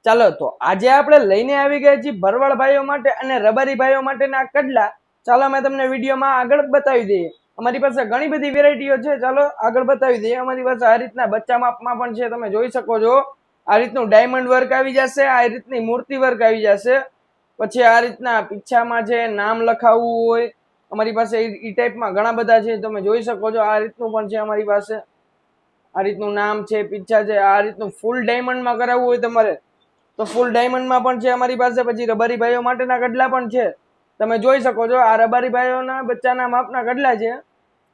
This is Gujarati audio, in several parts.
ચાલો તો આજે આપણે લઈને આવી ગયા છીએ ભરવાડ ભાઈઓ માટે અને રબારી ભાઈઓ માટેના કડલા. ચાલો અમે તમને વિડીયોમાં આગળ બતાવી દઈએ. અમારી પાસે ઘણી બધી વેરાયટીઓ છે. ચાલો આગળ બતાવી દઈએ. અમારી પાસે આ રીતના બચ્ચા માપમાં પણ છે, તમે જોઈ શકો છો. આ રીતનું ડાયમંડ વર્ક આવી જશે, આ રીતની મૂર્તિ વર્ક આવી જશે. પછી આ રીતના પીછામાં છે નામ લખાવવું હોય, અમારી પાસે એ ટાઈપમાં ઘણા બધા છે, તમે જોઈ શકો છો. આ રીતનું પણ છે અમારી પાસે. આ રીતનું નામ છે, પીછા છે. આ રીતનું ફૂલ ડાયમંડમાં કરાવવું હોય તમારે તો ફૂલ ડાયમંડમાં પણ છે અમારી પાસે. પછી રબારી ભાઈઓ માટેના કડલા પણ છે, તમે જોઈ શકો છો. આ રબારી ભાઈઓના બચ્ચાના માપના કડલા છે.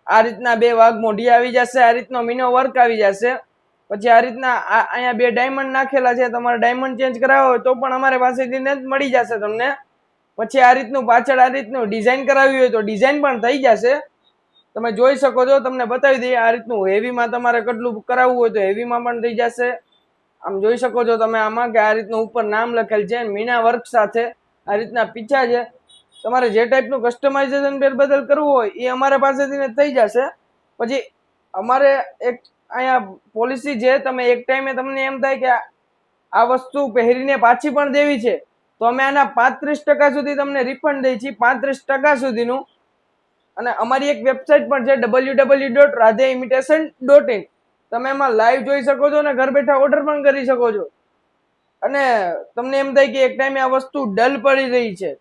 આ રીતના બે વાઘ મોઢી આવી જશે, આ રીતનો મીનો વર્ક આવી જશે. પછી આ રીતના અહીંયા બે ડાયમંડ નાખેલા છે, તમારે ડાયમંડ ચેન્જ કરાવવો હોય તો પણ અમારે પાસેથી જ મળી જશે તમને. પછી આ રીતનું પાછળ આ રીતનું ડિઝાઇન કરાવવી હોય તો ડિઝાઇન પણ થઈ જશે, તમે જોઈ શકો છો. તમને બતાવી દઈએ. આ રીતનું હેવીમાં તમારે કટલું કરાવવું હોય તો હેવીમાં પણ થઈ જશે. આમ જોઈ શકો છો તમે આમાં કે આ રીતનું ઉપર નામ લખેલ છે મીના વર્ક સાથે. આ રીતના પીછા છે. તમારે જે ટાઈપનું કસ્ટમાઇઝેશન ફેરબદલ કરવું હોય એ અમારા પાસેથી થઈ જશે. પછી અમારે એક અહીંયા પોલિસી છે, તમે એક ટાઈમે તમને એમ થાય કે આ વસ્તુ પહેરીને પાછી પણ દેવી છે તો અમે આના 35% સુધી તમને રિફંડ દઈએ છીએ, 35% સુધીનું. અને અમારી એક વેબસાઇટ પણ છે www.radheimitation.in. તમે એમાં લાઈવ જોઈ શકો છો અને ઘર બેઠા ઓર્ડર પણ કરી શકો છો. અને તમને એમ થાય કે એક ટાઈમે આ વસ્તુ ડલ પડી રહી છે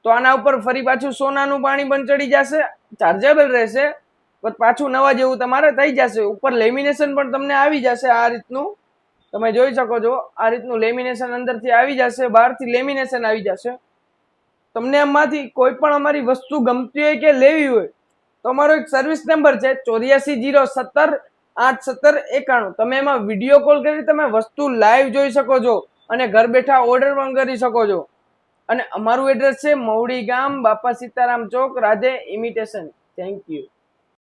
તો આના ઉપર ફરી પાછું સોનાનું પાણી પણ ચડી જશે, ચાર્જેબલ રહેશે, પાછું નવા જેવું તમારે થઈ જશે. ઉપર લેમિનેશન પણ તમને આવી જશે. આ રીતનું તમે જોઈ શકો છો. આ રીતનું લેમિનેશન અંદરથી આવી જશે, બહારથી લેમિનેશન આવી જશે. તમને એમાંથી કોઈ પણ અમારી વસ્તુ ગમતી હોય કે લેવી હોય તો અમારો એક સર્વિસ નંબર છે 8407081791. તમે એમાં વિડીયો કોલ કરી તમે વસ્તુ લાઈવ જોઈ શકો છો અને ઘર બેઠા ઓર્ડર પણ કરી શકો છો. અને અમારું એડ્રેસ છે મવડી ગામ, બાપા સીતારામ ચોક, રાધે ઇમિટેશન. Thank you.